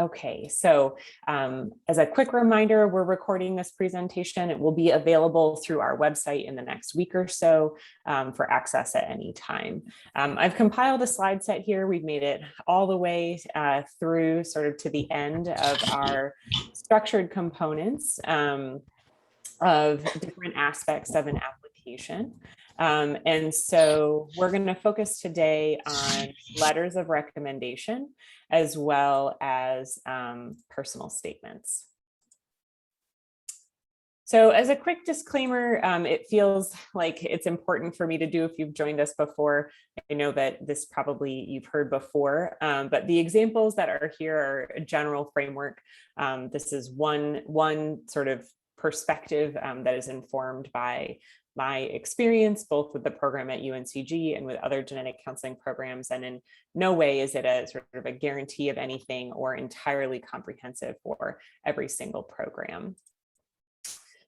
Okay, so as a quick reminder, we're recording this presentation. It will be available through our website in the next week or so for access at any time. I've compiled a slide set here. We've made it all the way through sort of to the end of our structured components of different aspects of an application. And so we're going to focus today on letters of recommendation as well as personal statements. So as a quick disclaimer, it feels like it's important for me to do if you've joined us before. I know that this probably you've heard before, but the examples that are here are a general framework. This is one sort of perspective that is informed by my experience, both with the program at UNCG and with other genetic counseling programs. And in no way is it a sort of a guarantee of anything or entirely comprehensive for every single program.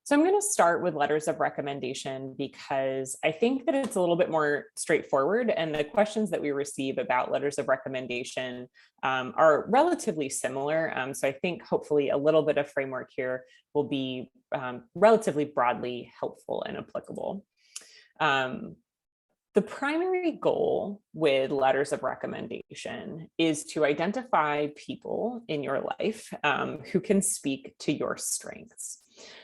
So I'm going to start with letters of recommendation because I think that it's a little bit more straightforward, and the questions that we receive about letters of recommendation are relatively similar. So I think hopefully a little bit of framework here will be relatively broadly helpful and applicable. The primary goal with letters of recommendation is to identify people in your life who can speak to your strengths.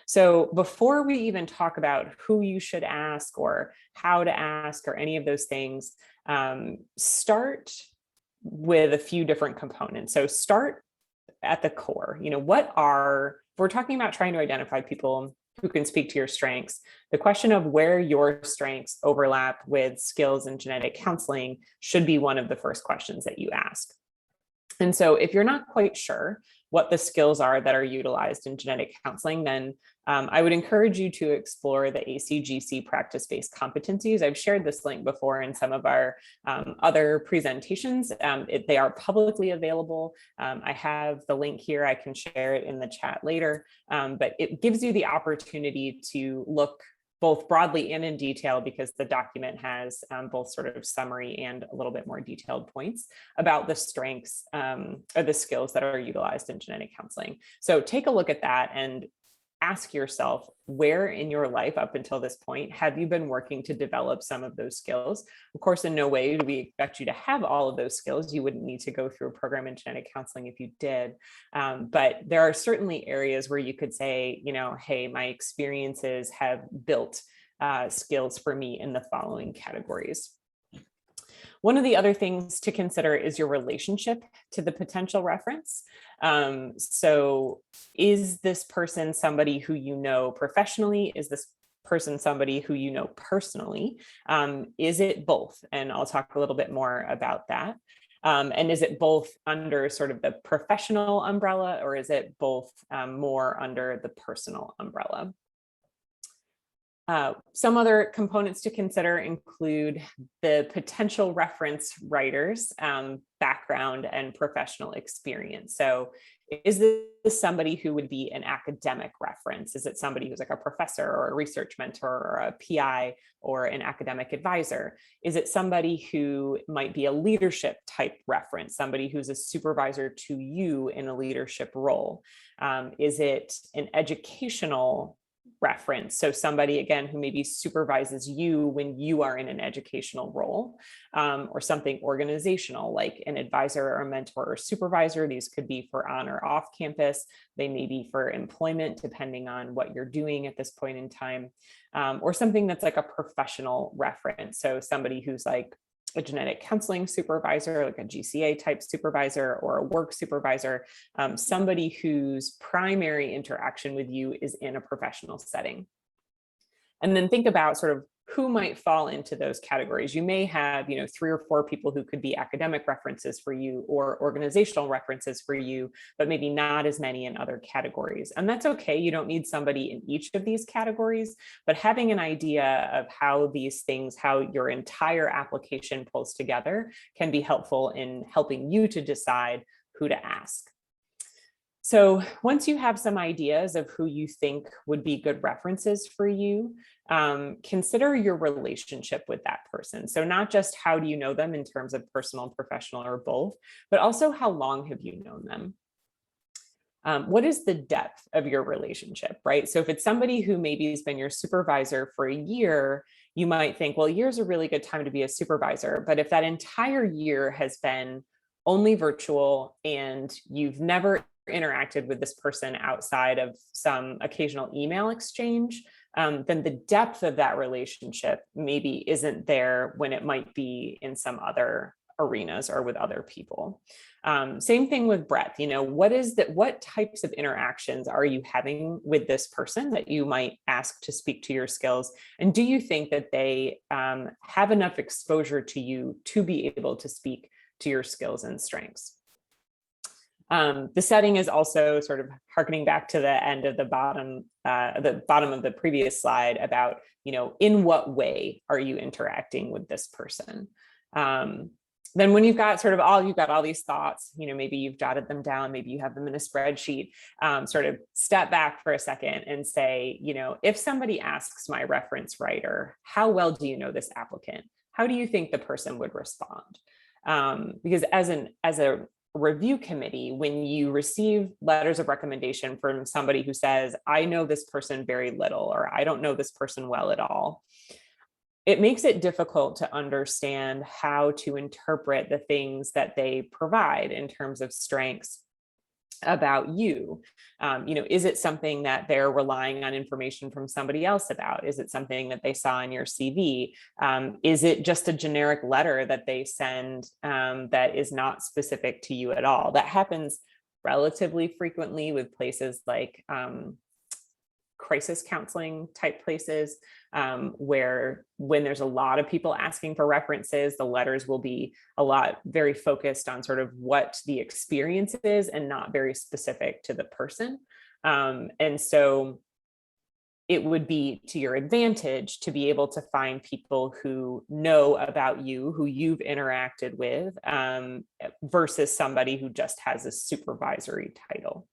So before we even talk about who you should ask or how to ask or any of those things, start with a few different components. So start at the core. If we're talking about trying to identify people who can speak to your strengths, the question of where your strengths overlap with skills in genetic counseling should be one of the first questions that you ask. And so if you're not quite sure what the skills are that are utilized in genetic counseling, then I would encourage you to explore the ACGC practice-based competencies. I've shared this link before in some of our other presentations. They are publicly available. I have the link here. I can share it in the chat later, but it gives you the opportunity to look both broadly and in detail, because the document has both sort of summary and a little bit more detailed points about the strengths or the skills that are utilized in genetic counseling. So take a look at that and ask yourself, where in your life up until this point have you been working to develop some of those skills? Of course, in no way do we expect you to have all of those skills. You wouldn't need to go through a program in genetic counseling if you did. But there are certainly areas where you could say, hey, my experiences have built skills for me in the following categories. One of the other things to consider is your relationship to the potential reference. So is this person somebody who you know professionally? Is this person somebody who you know personally? Is it both? And I'll talk a little bit more about that. And is it both under sort of the professional umbrella, or is it both more under the personal umbrella? Some other components to consider include the potential reference writer's background and professional experience. So is this somebody who would be an academic reference? Is it somebody who's like a professor or a research mentor or a PI or an academic advisor? Is it somebody who might be a leadership type reference, somebody who's a supervisor to you in a leadership role? Is it an educational reference? So somebody, again, who maybe supervises you when you are in an educational role, or something organizational like an advisor or a mentor or supervisor. These could be for on or off campus. They may be for employment, depending on what you're doing at this point in time, or something that's like a professional reference. So somebody who's like a genetic counseling supervisor, like a GCA type supervisor or a work supervisor, somebody whose primary interaction with you is in a professional setting. And then think about sort of who might fall into those categories. You may have, 3 or 4 people who could be academic references for you or organizational references for you, but maybe not as many in other categories. And that's okay. You don't need somebody in each of these categories, but having an idea of how these things, how your entire application pulls together can be helpful in helping you to decide who to ask. So once you have some ideas of who you think would be good references for you, consider your relationship with that person. So not just how do you know them in terms of personal, professional, or both, but also how long have you known them? What is the depth of your relationship, right? So if it's somebody who maybe has been your supervisor for a year, you might think, well, a year's a really good time to be a supervisor. But if that entire year has been only virtual and you've never interacted with this person outside of some occasional email exchange, then the depth of that relationship maybe isn't there when it might be in some other arenas or with other people. Same thing with breadth. What types of interactions are you having with this person that you might ask to speak to your skills? And do you think that they have enough exposure to you to be able to speak to your skills and strengths? The setting is also sort of harkening back to the end of the bottom of the previous slide about, in what way are you interacting with this person? Then when you've got all these thoughts, maybe you've jotted them down, maybe you have them in a spreadsheet, sort of step back for a second and say, if somebody asks my reference writer, how well do you know this applicant? How do you think the person would respond? Because as a review committee, when you receive letters of recommendation from somebody who says, I know this person very little, or I don't know this person well at all, it makes it difficult to understand how to interpret the things that they provide in terms of strengths about you. Is it something that they're relying on information from somebody else about? Is it something that they saw in your CV? Is it just a generic letter that they send that is not specific to you at all? That happens relatively frequently with places like crisis counseling type places, where when there's a lot of people asking for references, the letters will be very focused on sort of what the experience is and not very specific to the person. And so it would be to your advantage to be able to find people who know about you, who you've interacted with, versus somebody who just has a supervisory title.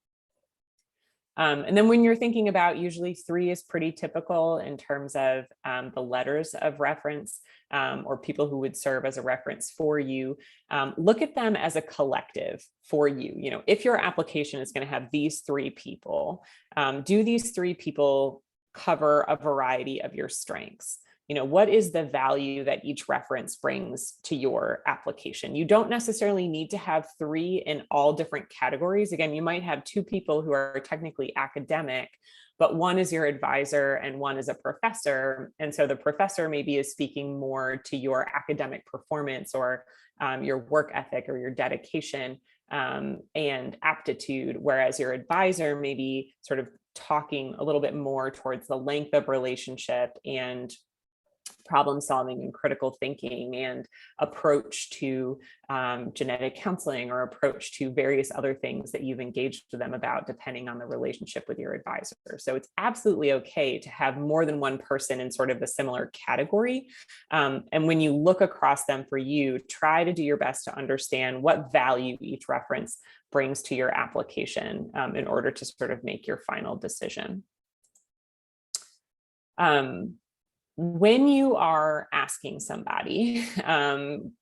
And then when you're thinking about, usually 3 is pretty typical in terms of the letters of reference, or people who would serve as a reference for you. Look at them as a collective for you. If your application is going to have these 3 people, do these 3 people cover a variety of your strengths? What is the value that each reference brings to your application? You don't necessarily need to have 3 in all different categories. Again, you might have 2 people who are technically academic, but one is your advisor and one is a professor. And so the professor maybe is speaking more to your academic performance or your work ethic or your dedication and aptitude, whereas your advisor may be sort of talking a little bit more towards the length of relationship and problem solving and critical thinking and approach to genetic counseling or approach to various other things that you've engaged with them about, depending on the relationship with your advisor. So it's absolutely okay to have more than one person in sort of a similar category. And when you look across them for you, try to do your best to understand what value each reference brings to your application in order to sort of make your final decision. When you are asking somebody,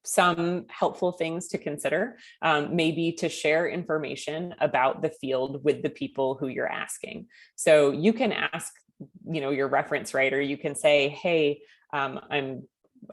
some helpful things to consider may be to share information about the field with the people who you're asking. So you can ask, your reference writer, you can say, hey,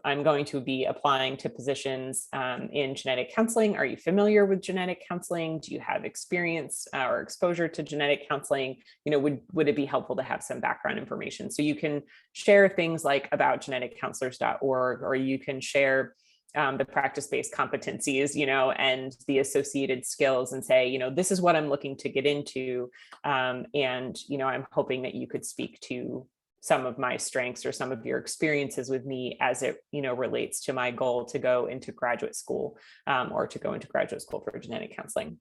I'm going to be applying to positions in genetic counseling. Are you familiar with genetic counseling? Do you have experience or exposure to genetic counseling? Would it be helpful to have some background information? So you can share things like about geneticcounselors.org, or you can share the practice-based competencies, and the associated skills and say, this is what I'm looking to get into. And, I'm hoping that you could speak to some of my strengths or some of your experiences with me as it, relates to my goal to go into graduate school or to go into graduate school for genetic counseling.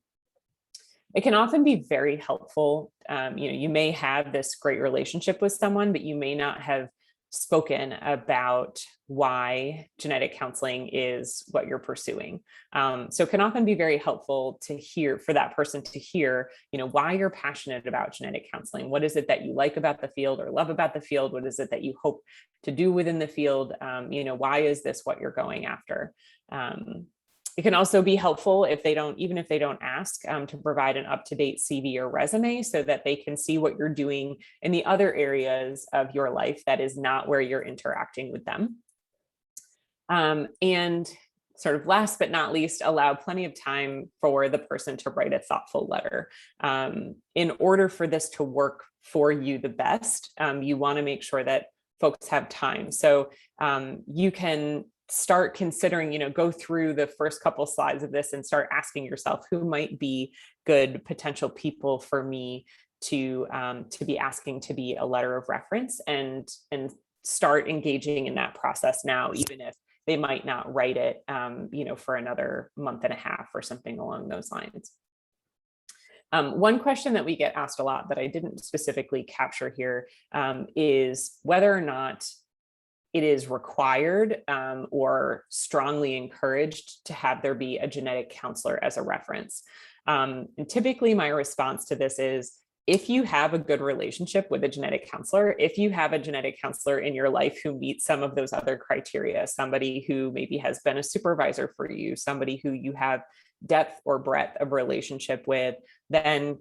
It can often be very helpful. You may have this great relationship with someone, but you may not have spoken about why genetic counseling is what you're pursuing. So it can often be very helpful to hear, for that person to hear, why you're passionate about genetic counseling. What is it that you like about the field or love about the field? What is it that you hope to do within the field? Why is this what you're going after? It can also be helpful if they don't, even if they don't ask, to provide an up-to-date CV or resume so that they can see what you're doing in the other areas of your life that is not where you're interacting with them. And sort of last but not least, allow plenty of time for the person to write a thoughtful letter. In order for this to work for you the best, you want to make sure that folks have time. So you can start considering, go through the first couple slides of this and start asking yourself who might be good potential people for me to be asking to be a letter of reference, and start engaging in that process now, even if they might not write it, for another month and a half or something along those lines. One question that we get asked a lot that I didn't specifically capture here is whether or not it is required or strongly encouraged to have there be a genetic counselor as a reference. And typically my response to this is, if you have a good relationship with a genetic counselor, if you have a genetic counselor in your life who meets some of those other criteria, somebody who maybe has been a supervisor for you, somebody who you have depth or breadth of relationship with, then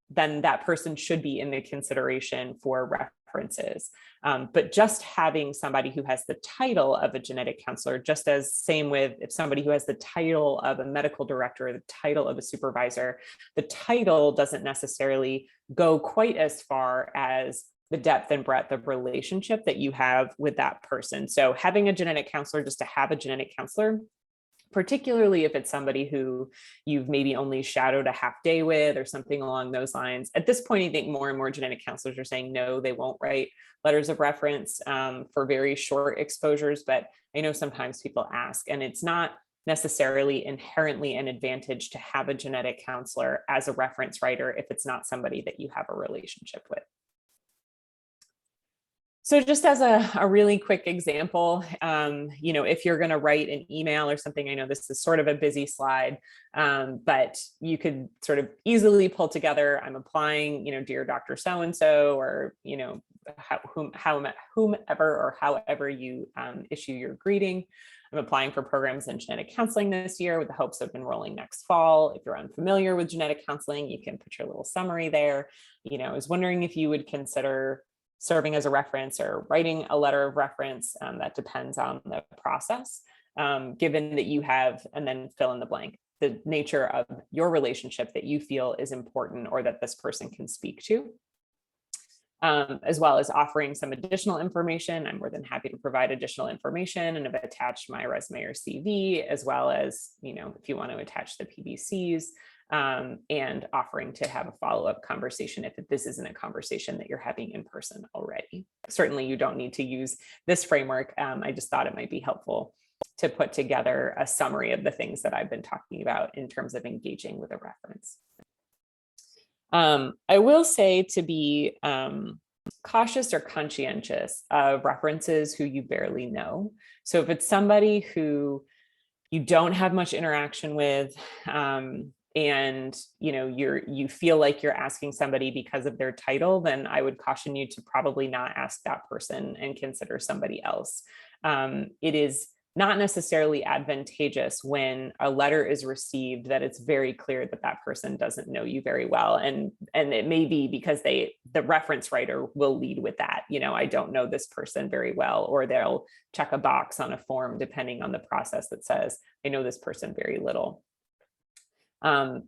that person should be in the consideration for references. But just having somebody who has the title of a genetic counselor, just as same with if somebody who has the title of a medical director or the title of a supervisor, the title doesn't necessarily go quite as far as the depth and breadth of relationship that you have with that person. So having a genetic counselor just to have a genetic counselor, particularly if it's somebody who you've maybe only shadowed a half day with or something along those lines. At this point, I think more and more genetic counselors are saying, no, they won't write letters of reference for very short exposures, but I know sometimes people ask, and it's not necessarily inherently an advantage to have a genetic counselor as a reference writer if it's not somebody that you have a relationship with. So just as a really quick example, if you're going to write an email or something, I know this is sort of a busy slide, but you could sort of easily pull together, I'm applying, dear Dr. So-and-so, or, whomever or however you issue your greeting. I'm applying for programs in genetic counseling this year with the hopes of enrolling next fall. If you're unfamiliar with genetic counseling, you can put your little summary there. I was wondering if you would consider serving as a reference or writing a letter of reference. That depends on the process, given that you have, and then fill in the blank, the nature of your relationship that you feel is important or that this person can speak to, as well as offering some additional information. I'm more than happy to provide additional information and have attached my resume or CV, as well as, if you want to attach the PBCs, and offering to have a follow-up conversation if this isn't a conversation that you're having in person already. Certainly you don't need to use this framework. I just thought it might be helpful to put together a summary of the things that I've been talking about in terms of engaging with a reference. I will say to be cautious or conscientious of references who you barely know. So if it's somebody who you don't have much interaction with, and you feel like you're asking somebody because of their title, then I would caution you to probably not ask that person and consider somebody else. It is not necessarily advantageous when a letter is received that it's very clear that that person doesn't know you very well, and it may be because the reference writer will lead with that, I don't know this person very well, or they'll check a box on a form depending on the process that says I know this person very little.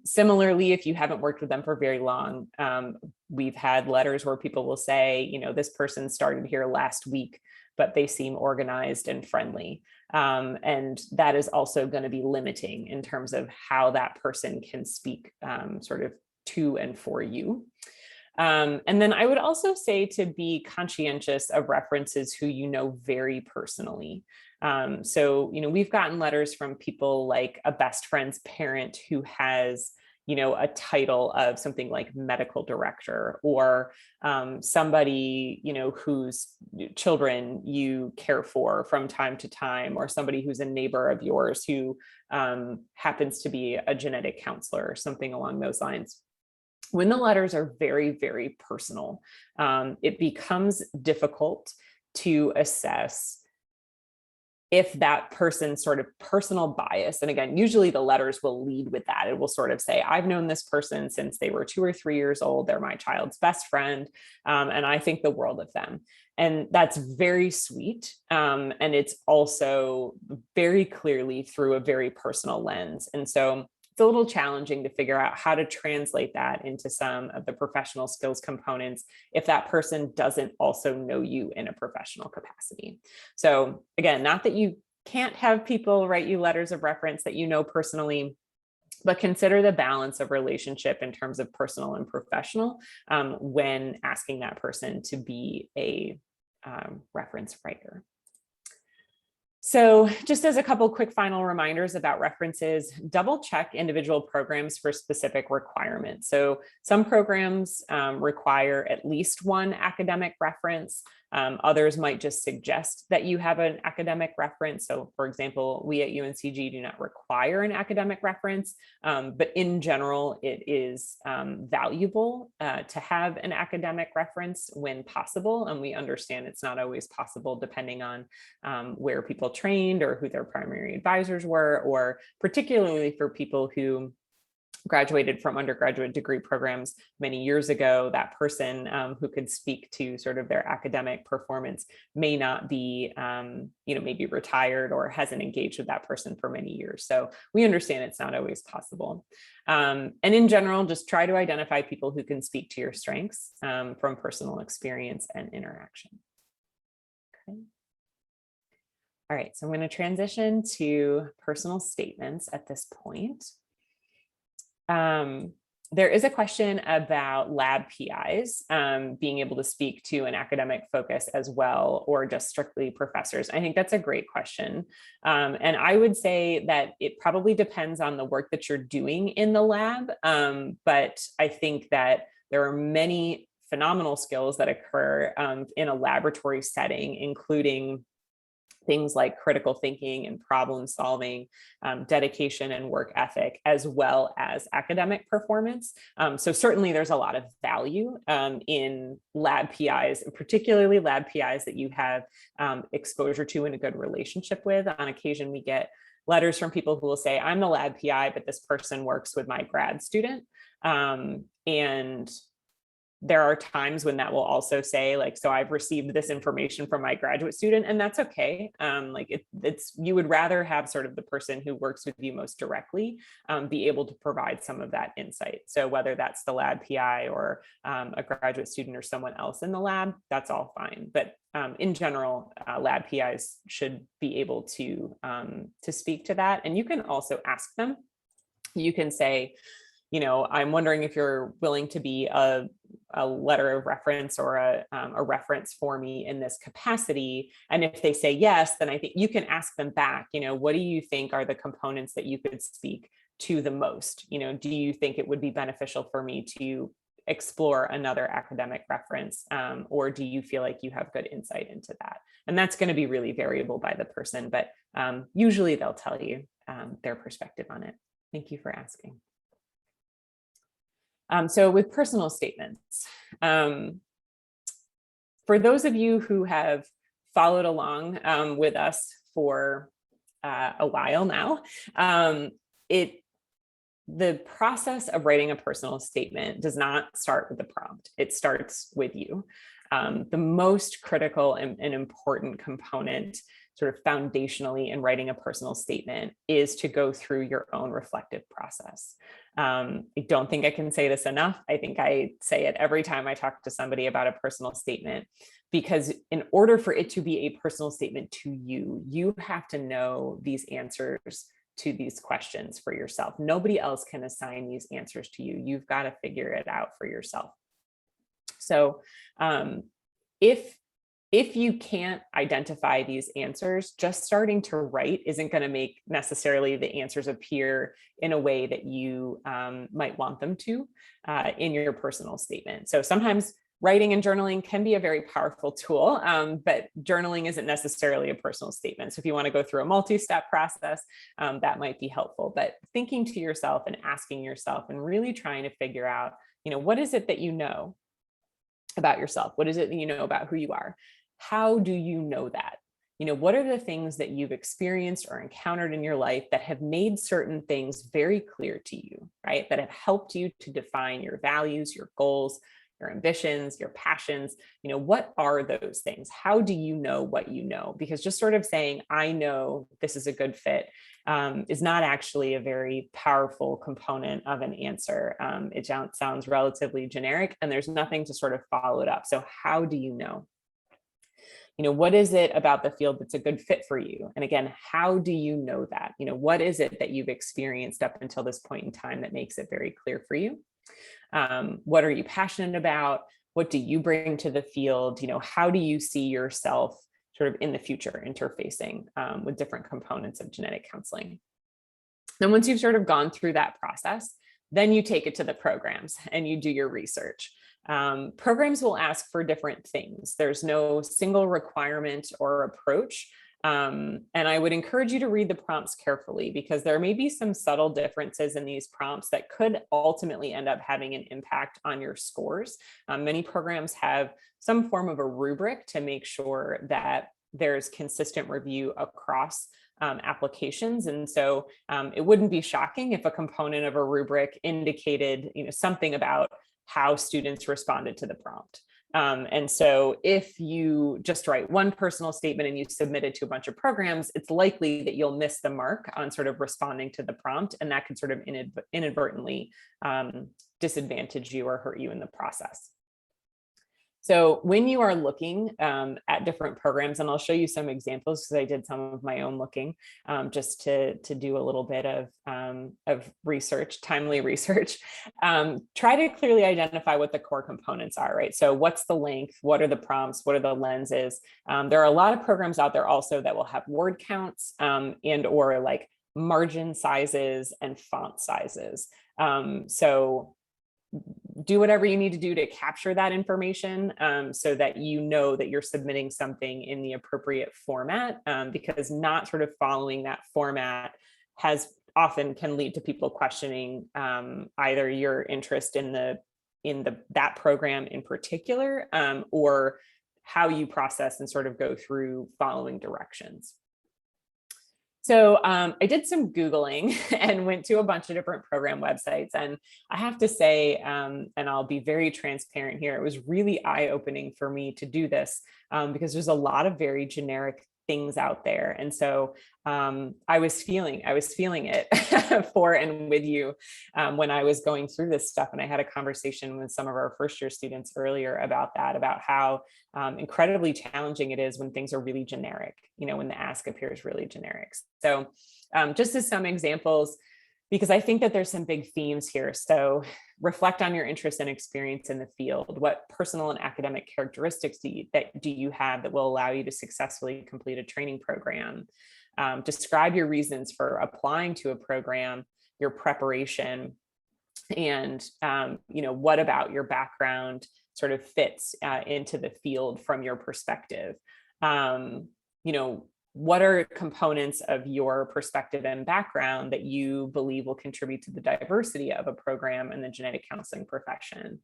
Similarly, if you haven't worked with them for very long, we've had letters where people will say, this person started here last week, but they seem organized and friendly. And that is also going to be limiting in terms of how that person can speak sort of to and for you. And then I would also say to be conscientious of references who you know very personally. So, we've gotten letters from people like a best friend's parent who has, a title of something like medical director, or somebody, whose children you care for from time to time, or somebody who's a neighbor of yours who happens to be a genetic counselor or something along those lines. When the letters are very, very personal, it becomes difficult to assess if that person's sort of personal bias, and again, usually the letters will lead with that. It will sort of say, I've known this person since they were 2 or 3 years old. They're my child's best friend, and I think the world of them. And that's very sweet. And it's also very clearly through a very personal lens. And so it's a little challenging to figure out how to translate that into some of the professional skills components if that person doesn't also know you in a professional capacity. So again, not that you can't have people write you letters of reference that you know personally, but consider the balance of relationship in terms of personal and professional when asking that person to be a reference writer. So just as a couple quick final reminders about references, double check individual programs for specific requirements. So some programs require at least one academic reference. Others might just suggest that you have an academic reference. So for example, we at UNCG do not require an academic reference, but in general, it is valuable to have an academic reference when possible. And we understand it's not always possible depending on where people trained or who their primary advisors were, or particularly for people who graduated from undergraduate degree programs many years ago, that person who could speak to sort of their academic performance may not be, maybe retired or hasn't engaged with that person for many years. So we understand it's not always possible. And in general, just try to identify people who can speak to your strengths from personal experience and interaction. Okay. All right, so I'm going to transition to personal statements at this point. There is a question about lab PIs being able to speak to an academic focus as well, or just strictly professors. I think that's a great question. And I would say that it probably depends on the work that you're doing in the lab. But I think that there are many phenomenal skills that occur in a laboratory setting, including things like critical thinking and problem solving, dedication and work ethic, as well as academic performance. So certainly there's a lot of value in lab PIs, particularly lab PIs that you have exposure to and a good relationship with. On occasion, we get letters from people who will say, I'm the lab PI, but this person works with my grad student. And there are times when that will also say, like, so I've received this information from my graduate student, and that's okay. It's you would rather have sort of the person who works with you most directly be able to provide some of that insight. So whether that's the lab PI or a graduate student or someone else in the lab, that's all fine. But in general, lab PIs should be able to speak to that. And you can also ask them. You can say, I'm wondering if you're willing to be a letter of reference or a reference for me in this capacity. And if they say yes, then I think you can ask them back, what do you think are the components that you could speak to the most? Do you think it would be beneficial for me to explore another academic reference? Or do you feel like you have good insight into that? And that's going to be really variable by the person, but usually they'll tell you their perspective on it. Thank you for asking. So with personal statements, for those of you who have followed along with us for a while now, the process of writing a personal statement does not start with the prompt. It starts with you. The most critical and important component, sort of foundationally in writing a personal statement, is to go through your own reflective process. I don't think I can say this enough. I think I say it every time I talk to somebody about a personal statement, because in order for it to be a personal statement to you, you have to know these answers to these questions for yourself. Nobody else can assign these answers to you. You've got to figure it out for yourself. So if you can't identify these answers, just starting to write isn't going to make necessarily the answers appear in a way that you might want them to in your personal statement. So sometimes writing and journaling can be a very powerful tool, but journaling isn't necessarily a personal statement. So if you want to go through a multi-step process, that might be helpful. But thinking to yourself and asking yourself and really trying to figure out, what is it that you know about yourself? What is it that you know about who you are? How do you know that? What are the things that you've experienced or encountered in your life that have made certain things very clear to you, right? That have helped you to define your values, your goals, your ambitions, your passions. What are those things? How do you know what you know? Because just sort of saying, I know this is a good fit, is not actually a very powerful component of an answer. It sounds relatively generic, and there's nothing to sort of follow it up. So how do you know? What is it about the field that's a good fit for you? And again, how do you know that? What is it that you've experienced up until this point in time that makes it very clear for you? What are you passionate about? What do you bring to the field? How do you see yourself sort of in the future interfacing with different components of genetic counseling? Then once you've sort of gone through that process, then you take it to the programs and you do your research. Programs will ask for different things. There's no single requirement or approach. And I would encourage you to read the prompts carefully, because there may be some subtle differences in these prompts that could ultimately end up having an impact on your scores. Many programs have some form of a rubric to make sure that there's consistent review across applications. And so it wouldn't be shocking if a component of a rubric indicated something about how students responded to the prompt. And so if you just write one personal statement and you submit it to a bunch of programs, it's likely that you'll miss the mark on sort of responding to the prompt, and that could sort of inadvertently disadvantage you or hurt you in the process. So when you are looking at different programs, and I'll show you some examples because I did some of my own looking just to do a little bit of research, timely research, try to clearly identify what the core components are, right? So what's the length? What are the prompts? What are the lenses? There are a lot of programs out there also that will have word counts and or like margin sizes and font sizes. So do whatever you need to do to capture that information so that you know that you're submitting something in the appropriate format, because not sort of following that format often can lead to people questioning either your interest in that program in particular, or how you process and sort of go through following directions. So I did some Googling and went to a bunch of different program websites. And I have to say, and I'll be very transparent here, it was really eye-opening for me to do this because there's a lot of very generic things out there. And so I was feeling it for and with you when I was going through this stuff. And I had a conversation with some of our first year students earlier about that, about how incredibly challenging it is when things are really generic, when the ask appears really generic. So just as some examples, because I think that there's some big themes here. So reflect on your interest and experience in the field. What personal and academic characteristics do you have that will allow you to successfully complete a training program? Describe your reasons for applying to a program, your preparation, and what about your background sort of fits into the field from your perspective. What are components of your perspective and background that you believe will contribute to the diversity of a program in the genetic counseling profession?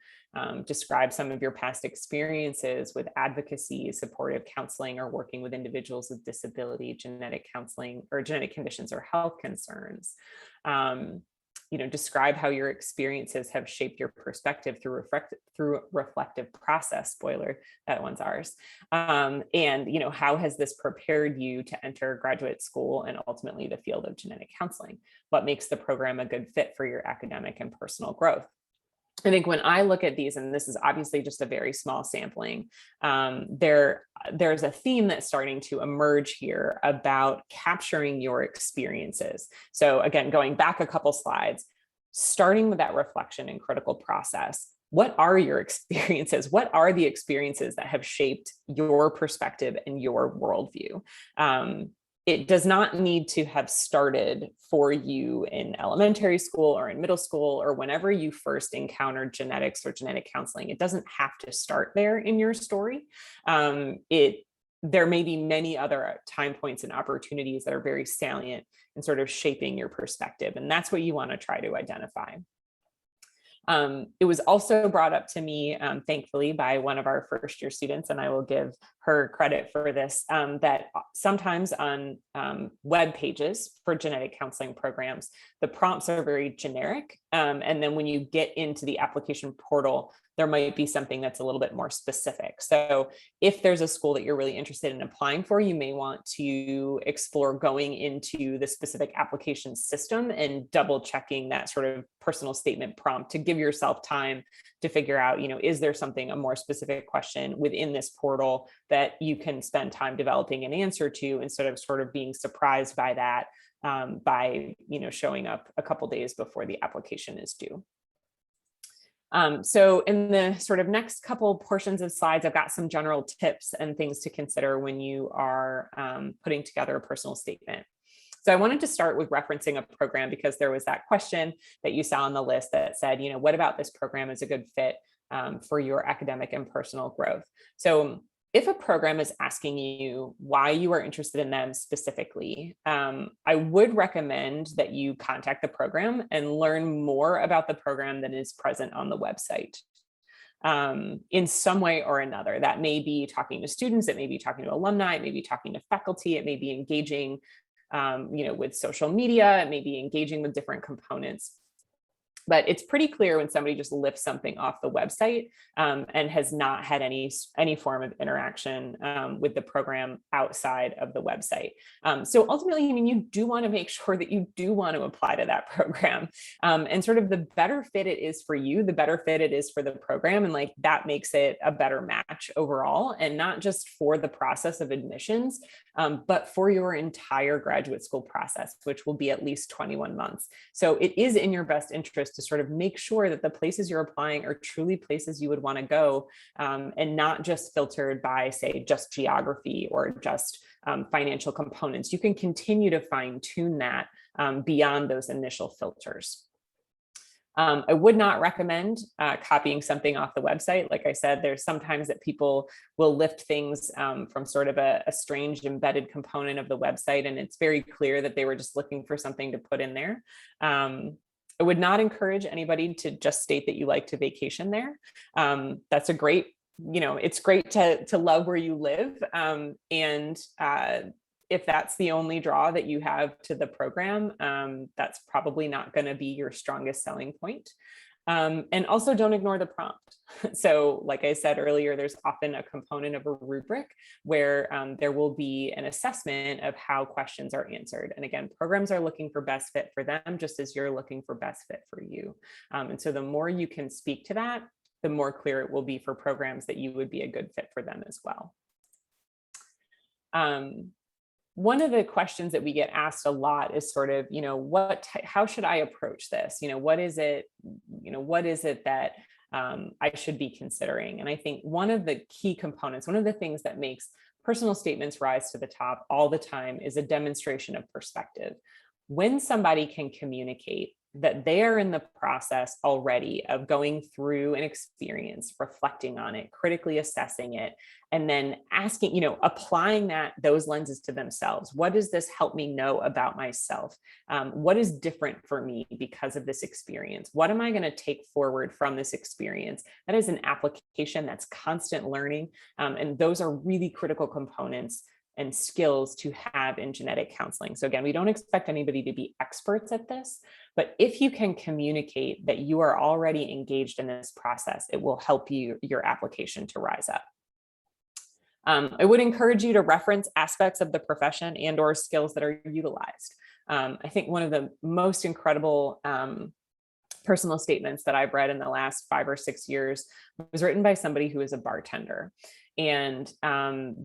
Describe some of your past experiences with advocacy, supportive counseling, or working with individuals with disability, genetic counseling, or genetic conditions or health concerns. Describe how your experiences have shaped your perspective through reflective process. Spoiler, that one's ours. And how has this prepared you to enter graduate school and ultimately the field of genetic counseling? What makes the program a good fit for your academic and personal growth? I think when I look at these, and this is obviously just a very small sampling, there's a theme that's starting to emerge here about capturing your experiences. So again, going back a couple slides, starting with that reflection and critical process. What are your experiences? What are the experiences that have shaped your perspective and your worldview? It does not need to have started for you in elementary school or in middle school or whenever you first encountered genetics or genetic counseling. It doesn't have to start there in your story. There may be many other time points and opportunities that are very salient in sort of shaping your perspective. And that's what you want to try to identify. It was also brought up to me, thankfully, by one of our first year students, and I will give her credit for this, that sometimes on web pages for genetic counseling programs, the prompts are very generic. And then when you get into the application portal, there might be something that's a little bit more specific. So if there's a school that you're really interested in applying for, you may want to explore going into the specific application system and double checking that sort of personal statement prompt to give yourself time to figure out, is there something, a more specific question within this portal that you can spend time developing an answer to, instead of sort of being surprised by that by showing up a couple days before the application is due. So in the sort of next couple portions of slides, I've got some general tips and things to consider when you are putting together a personal statement. So I wanted to start with referencing a program, because there was that question that you saw on the list that said, what about this program is a good fit for your academic and personal growth? So if a program is asking you why you are interested in them specifically, I would recommend that you contact the program and learn more about the program than is present on the website. In some way or another. That may be talking to students, it may be talking to alumni, it may be talking to faculty, it may be engaging with social media, it may be engaging with different components. But it's pretty clear when somebody just lifts something off the website and has not had any form of interaction with the program outside of the website. So ultimately, you do want to make sure that you do want to apply to that program. And sort of the better fit it is for you, the better fit it is for the program. And that makes it a better match overall, and not just for the process of admissions, but for your entire graduate school process, which will be at least 21 months. So it is in your best interest to sort of make sure that the places you're applying are truly places you would want to go, and not just filtered by, say, just geography or just financial components. You can continue to fine tune that beyond those initial filters. I would not recommend copying something off the website. Like I said, there's sometimes that people will lift things from sort of a strange embedded component of the website, and it's very clear that they were just looking for something to put in there. I would not encourage anybody to just state that you like to vacation there. That's a great, it's great to love where you live. And if that's the only draw that you have to the program, that's probably not going to be your strongest selling point. And also don't ignore the prompt. So like I said earlier, there's often a component of a rubric where there will be an assessment of how questions are answered. And again, programs are looking for best fit for them, just as you're looking for best fit for you. And so the more you can speak to that, the more clear it will be for programs that you would be a good fit for them as well. One of the questions that we get asked a lot is sort of, how should I approach this? What is it that I should be considering? And I think one of the key components, one of the things that makes personal statements rise to the top all the time is a demonstration of perspective. When somebody can communicate that they are in the process already of going through an experience, reflecting on it, critically assessing it, and then asking, applying those lenses to themselves. What does this help me know about myself? What is different for me because of this experience? What am I going to take forward from this experience? That is an application, that's constant learning. And those are really critical components and skills to have in genetic counseling. So again, we don't expect anybody to be experts at this, but if you can communicate that you are already engaged in this process, it will help your application to rise up. I would encourage you to reference aspects of the profession and or skills that are utilized. I think one of the most incredible personal statements that I've read in the last 5 or 6 years was written by somebody who is a bartender. And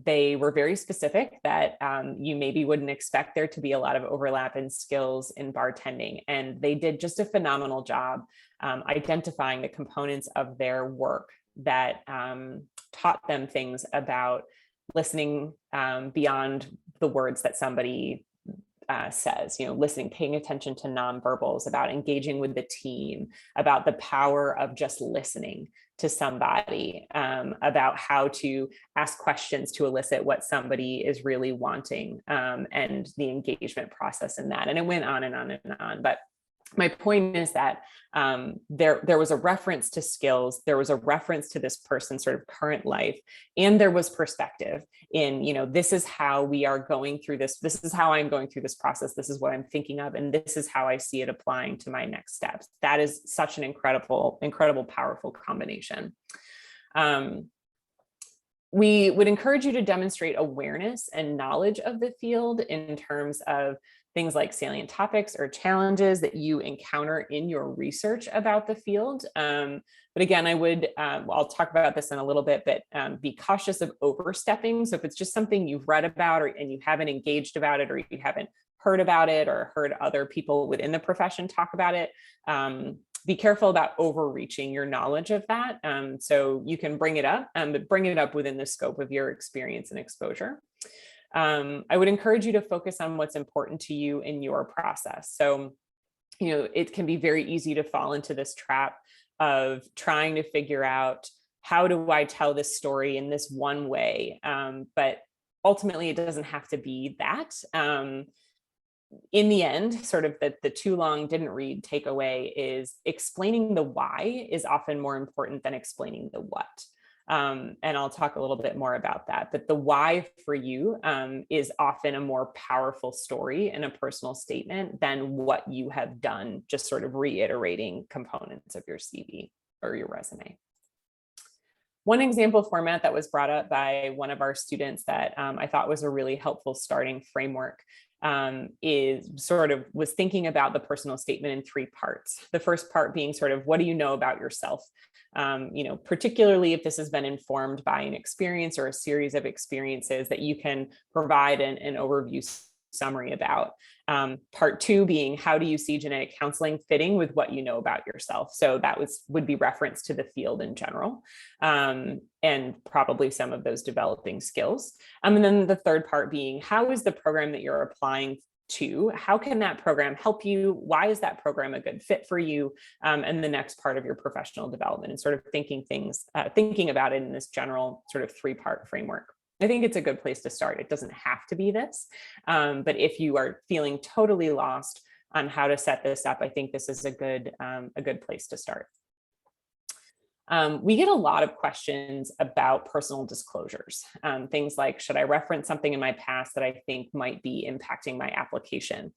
they were very specific that you maybe wouldn't expect there to be a lot of overlap in skills in bartending. And they did just a phenomenal job identifying the components of their work that taught them things about listening beyond the words that somebody says, listening, paying attention to nonverbals, about engaging with the team, about the power of just listening to somebody, about how to ask questions to elicit what somebody is really wanting, and the engagement process in that. And it went on and on and on. But My point is that there was a reference to skills, there was a reference to this person's sort of current life, and there was perspective in, this is how we are going through this is how I'm going through this process, this is what I'm thinking of, and this is how I see it applying to my next steps. That is such an incredible, powerful combination. We would encourage you to demonstrate awareness and knowledge of the field in terms of things like salient topics or challenges that you encounter in your research about the field. But again, I'll talk about this in a little bit, but be cautious of overstepping. So if it's just something you've read about and you haven't engaged about it, or you haven't heard about it or heard other people within the profession talk about it, be careful about overreaching your knowledge of that. So you can bring it up, but bring it up within the scope of your experience and exposure. I would encourage you to focus on what's important to you in your process. So, it can be very easy to fall into this trap of trying to figure out, how do I tell this story in this one way? But ultimately, it doesn't have to be that. In the end, sort of the too long didn't read takeaway is explaining the why is often more important than explaining the what. And I'll talk a little bit more about that, but the why for you is often a more powerful story and a personal statement than what you have done, just sort of reiterating components of your CV or your resume. One example format that was brought up by one of our students that I thought was a really helpful starting framework was thinking about the personal statement in 3 parts. The first part being sort of, what do you know about yourself? Particularly if this has been informed by an experience or a series of experiences that you can provide an overview summary about. Part 2 being, how do you see genetic counseling fitting with what you know about yourself? So that would be reference to the field in general, and probably some of those developing skills. And then the third part being, how is the program that you're applying to, how can that program help you? Why is that program a good fit for you? And the next part of your professional development, and sort of thinking about it in this general sort of 3-part framework. I think it's a good place to start. It doesn't have to be this, but if you are feeling totally lost on how to set this up, I think this is a good place to start. We get a lot of questions about personal disclosures, things like, should I reference something in my past that I think might be impacting my application?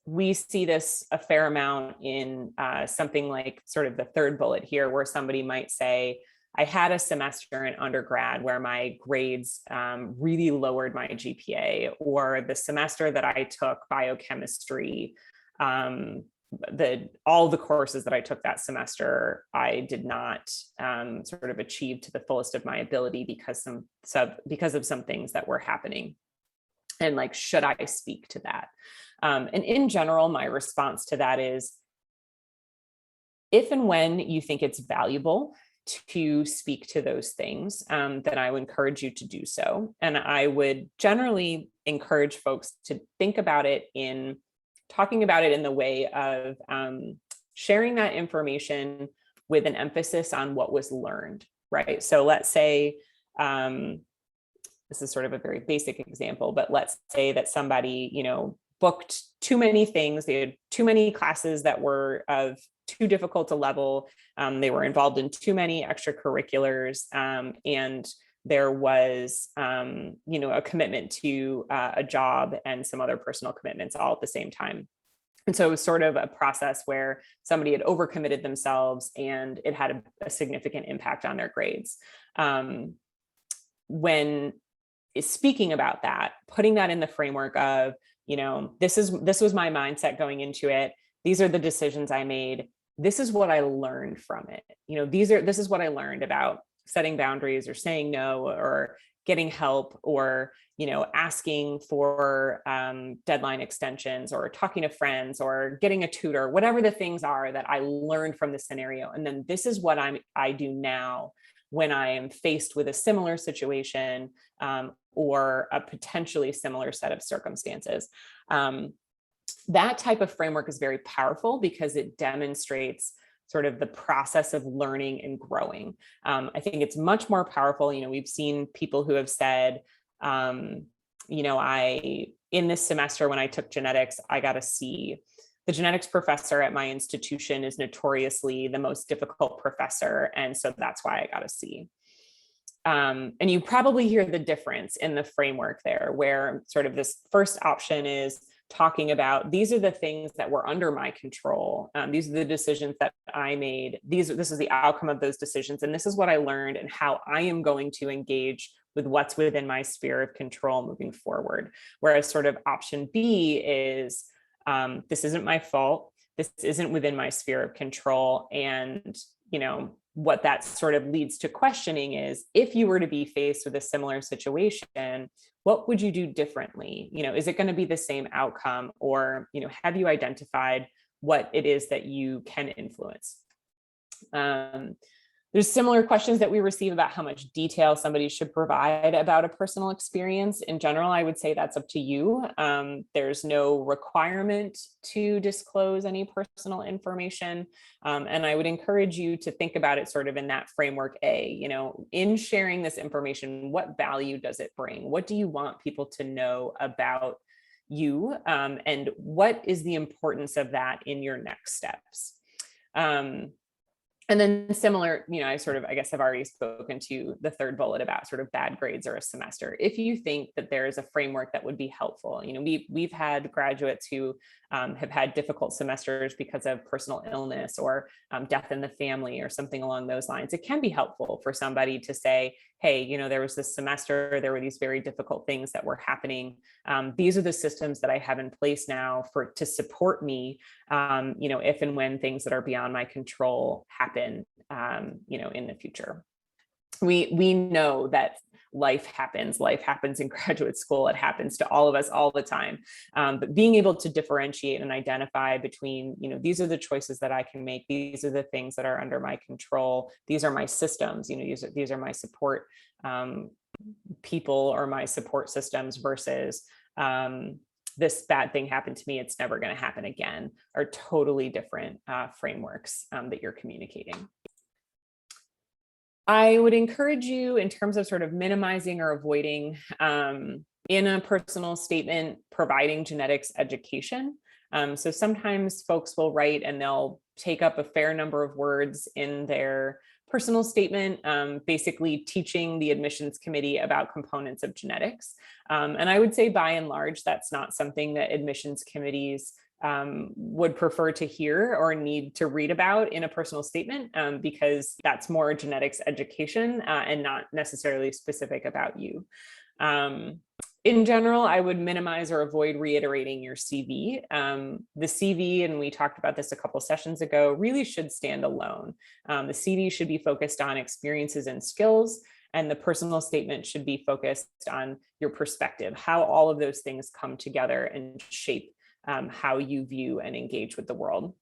We see this a fair amount in something like sort of the third bullet here, where somebody might say, I had a semester in undergrad where my grades really lowered my GPA, or the semester that I took biochemistry, all the courses that I took that semester, I did not sort of achieve to the fullest of my ability because of some things that were happening. And like, should I speak to that? And in general, my response to that is, if and when you think it's valuable to speak to those things, then I would encourage you to do so. And I would generally encourage folks to think about it in talking about it in the way of sharing that information with an emphasis on what was learned, right? So let's say, this is sort of a very basic example, but let's say that somebody, booked too many things. They had too many classes that were of too difficult a level. They were involved in too many extracurriculars, and there was, a commitment to a job and some other personal commitments all at the same time. And so it was sort of a process where somebody had overcommitted themselves and it had a significant impact on their grades. When speaking about that, putting that in the framework of, this was my mindset going into it. These are the decisions I made. This is what I learned from it. This is what I learned about setting boundaries, or saying no, or getting help, or, asking for deadline extensions, or talking to friends, or getting a tutor, whatever the things are that I learned from the scenario. And then this is what I do now when I am faced with a similar situation, or a potentially similar set of circumstances. That type of framework is very powerful because it demonstrates sort of the process of learning and growing. I think it's much more powerful. We've seen people who have said, in this semester when I took genetics, I got a C. the genetics professor at my institution is notoriously the most difficult professor, and so that's why I got a C. And you probably hear the difference in the framework there, where sort of this first option is talking about, these are the things that were under my control. These are the decisions that I made. This is the outcome of those decisions. And this is what I learned and how I am going to engage with what's within my sphere of control moving forward. Whereas sort of option B is, this isn't my fault. This isn't within my sphere of control. And, what that sort of leads to questioning is, if you were to be faced with a similar situation, what would you do differently? Is it going to be the same outcome, or, have you identified what it is that you can influence? There's similar questions that we receive about how much detail somebody should provide about a personal experience. In general, I would say that's up to you. There's no requirement to disclose any personal information. And I would encourage you to think about it sort of in that framework A, in sharing this information, what value does it bring? What do you want people to know about you? And what is the importance of that in your next steps? And then similar, I guess I've already spoken to the third bullet about sort of bad grades or a semester. If you think that there is a framework that would be helpful, we've had graduates who have had difficult semesters because of personal illness or death in the family or something along those lines. It can be helpful for somebody to say, hey, there was this semester, there were these very difficult things that were happening. These are the systems that I have in place now to support me, if and when things that are beyond my control happen, in the future. We know that life happens in graduate school. It happens to all of us all the time. But being able to differentiate and identify between, these are the choices that I can make. These are the things that are under my control. These are my systems, these are my support people or my support systems versus this bad thing happened to me, it's never going to happen again, are totally different frameworks that you're communicating. I would encourage you, in terms of sort of minimizing or avoiding in a personal statement, providing genetics education. So sometimes folks will write and they'll take up a fair number of words in their personal statement, basically teaching the admissions committee about components of genetics. And I would say by and large, that's not something that admissions committees would prefer to hear or need to read about in a personal statement, because that's more genetics education and not necessarily specific about you. In general, I would minimize or avoid reiterating your CV. The CV, and we talked about this a couple sessions ago, really should stand alone. The CV should be focused on experiences and skills, and the personal statement should be focused on your perspective, how all of those things come together and shape how you view and engage with the world.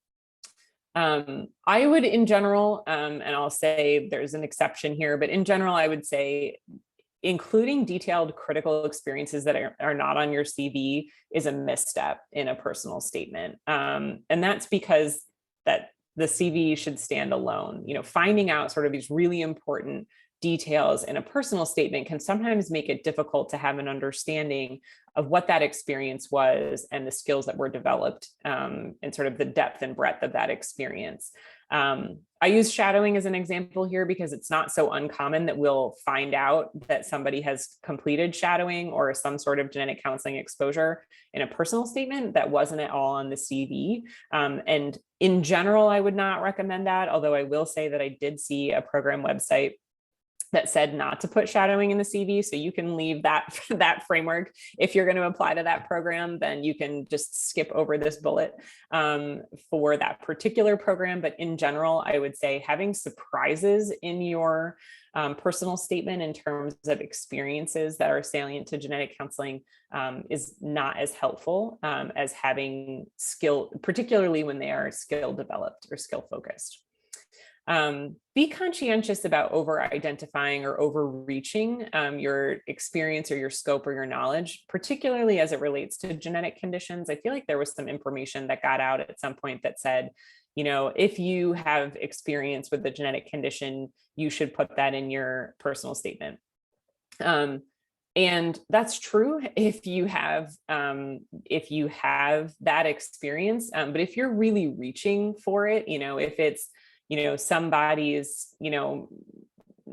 I would, in general, and I'll say there's an exception here, but in general, I would say including detailed critical experiences that are not on your CV is a misstep in a personal statement. And that's because that the CV should stand alone. Finding out sort of these really important details in a personal statement can sometimes make it difficult to have an understanding of what that experience was and the skills that were developed, and sort of the depth and breadth of that experience. I use shadowing as an example here because it's not so uncommon that we'll find out that somebody has completed shadowing or some sort of genetic counseling exposure in a personal statement that wasn't at all on the CV. And in general, I would not recommend that, although I will say that I did see a program website that said not to put shadowing in the CV. So you can leave that framework. If you're going to apply to that program, then you can just skip over this bullet for that particular program. But in general, I would say having surprises in your personal statement in terms of experiences that are salient to genetic counseling is not as helpful as having skill, particularly when they are skill developed or skill focused. Be conscientious about over-identifying or overreaching your experience or your scope or your knowledge, particularly as it relates to genetic conditions. I feel like there was some information that got out at some point that said, if you have experience with the genetic condition, you should put that in your personal statement. And that's true if you have that experience. But if you're really reaching for it, if it's, somebody's,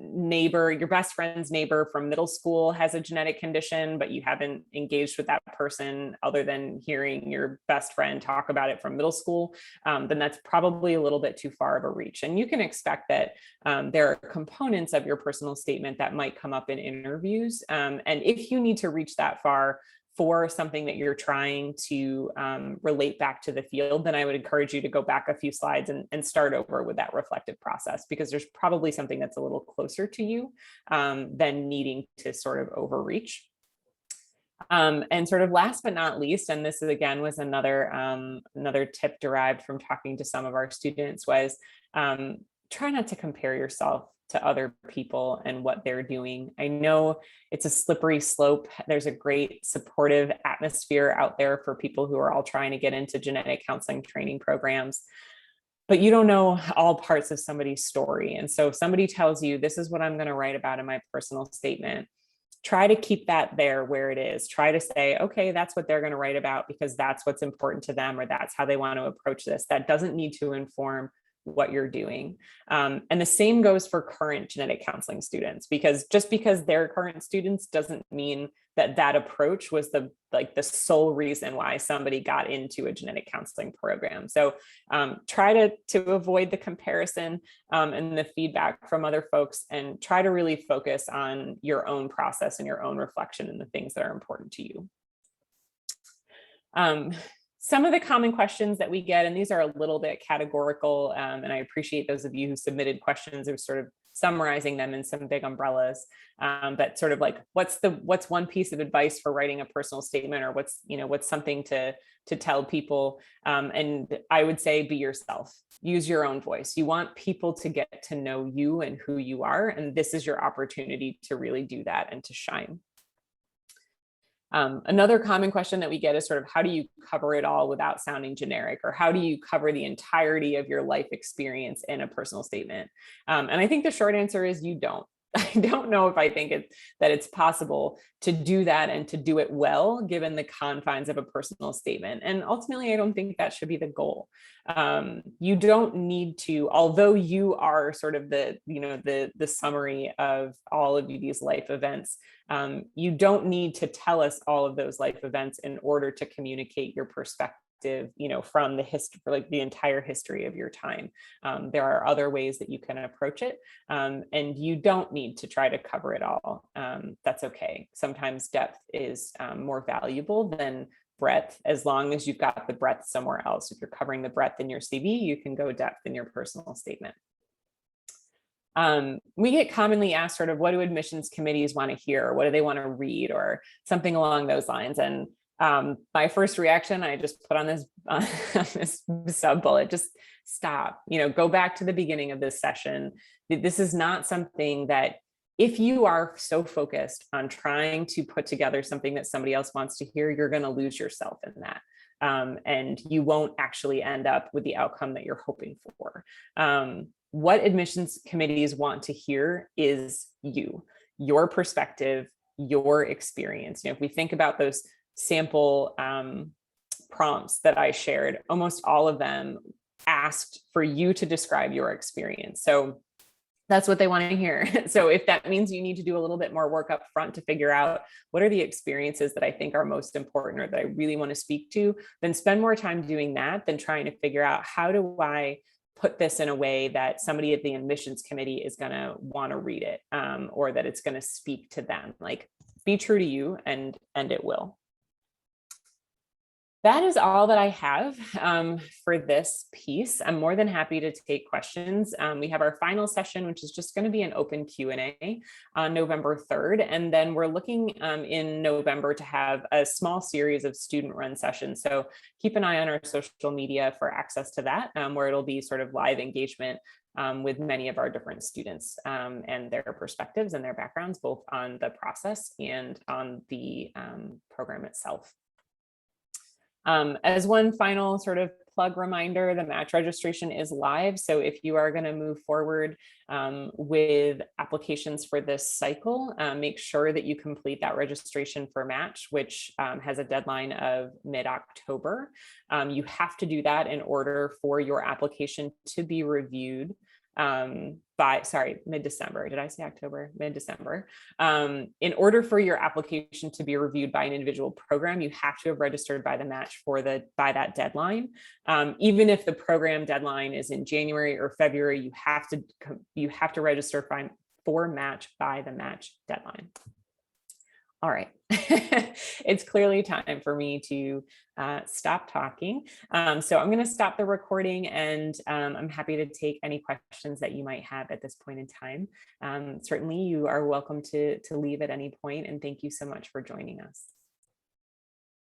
neighbor, your best friend's neighbor from middle school has a genetic condition, but you haven't engaged with that person other than hearing your best friend talk about it from middle school, then that's probably a little bit too far of a reach. And you can expect that there are components of your personal statement that might come up in interviews. And if you need to reach that far for something that you're trying to relate back to the field, then I would encourage you to go back a few slides and start over with that reflective process, because there's probably something that's a little closer to you than needing to sort of overreach. And sort of last but not least, and this is, again, was another tip derived from talking to some of our students, was try not to compare yourself to other people and what they're doing. I know it's a slippery slope. There's a great supportive atmosphere out there for people who are all trying to get into genetic counseling training programs, but you don't know all parts of somebody's story. And so if somebody tells you, this is what I'm going to write about in my personal statement, try to keep that there where it is. Try to say, okay, that's what they're going to write about because that's what's important to them, or that's how they want to approach this. That doesn't need to inform what you're doing. And the same goes for current genetic counseling students, because just because they're current students doesn't mean that that approach was the sole reason why somebody got into a genetic counseling program. So try to avoid the comparison and the feedback from other folks, and try to really focus on your own process and your own reflection and the things that are important to you. Some of the common questions that we get, and these are a little bit categorical, and I appreciate those of you who submitted questions or sort of summarizing them in some big umbrellas, but sort of like, what's one piece of advice for writing a personal statement, or what's something to tell people? And I would say, be yourself, use your own voice. You want people to get to know you and who you are, and this is your opportunity to really do that and to shine. Another common question that we get is sort of, how do you cover it all without sounding generic, or how do you cover the entirety of your life experience in a personal statement? And I think the short answer is you don't. I don't know if I think that it's possible to do that and to do it well, given the confines of a personal statement. And ultimately, I don't think that should be the goal. You don't need to, although you are sort of the summary of all of these life events, you don't need to tell us all of those life events in order to communicate your perspective, from the history, like the entire history of your time. There are other ways that you can approach it, and you don't need to try to cover it all. That's okay. Sometimes depth is more valuable than breadth, as long as you've got the breadth somewhere else. If you're covering the breadth in your CV, you can go depth in your personal statement. We get commonly asked sort of, what do admissions committees want to hear? What do they want to read, or something along those lines? And my first reaction, I just put on this sub bullet, just stop, go back to the beginning of this session. This is not something that, if you are so focused on trying to put together something that somebody else wants to hear, you're going to lose yourself in that. And you won't actually end up with the outcome that you're hoping for. What admissions committees want to hear is you, your perspective, your experience. If we think about those sample prompts that I shared, almost all of them asked for you to describe your experience. So that's what they want to hear. So if that means you need to do a little bit more work up front to figure out what are the experiences that I think are most important, or that I really want to speak to, then spend more time doing that than trying to figure out, how do I put this in a way that somebody at the admissions committee is going to want to read it, or that it's going to speak to them. Like, be true to you, and it will. That is all that I have for this piece. I'm more than happy to take questions. We have our final session, which is just going to be an open Q&A on November 3rd. And then we're looking in November to have a small series of student-run sessions. So keep an eye on our social media for access to that, where it'll be sort of live engagement with many of our different students and their perspectives and their backgrounds, both on the process and on the program itself. As one final sort of plug reminder, the match registration is live. So if you are going to move forward with applications for this cycle, make sure that you complete that registration for match, which has a deadline of mid-October. You have to do that in order for your application to be reviewed mid-December. Did I say October? Mid-December. In order for your application to be reviewed by an individual program, you have to have registered by the match by that deadline. Even if the program deadline is in January or February, you have to register for match by the match deadline. All right, it's clearly time for me to stop talking. So I'm going to stop the recording, and I'm happy to take any questions that you might have at this point in time. Certainly, you are welcome to leave at any point, and thank you so much for joining us.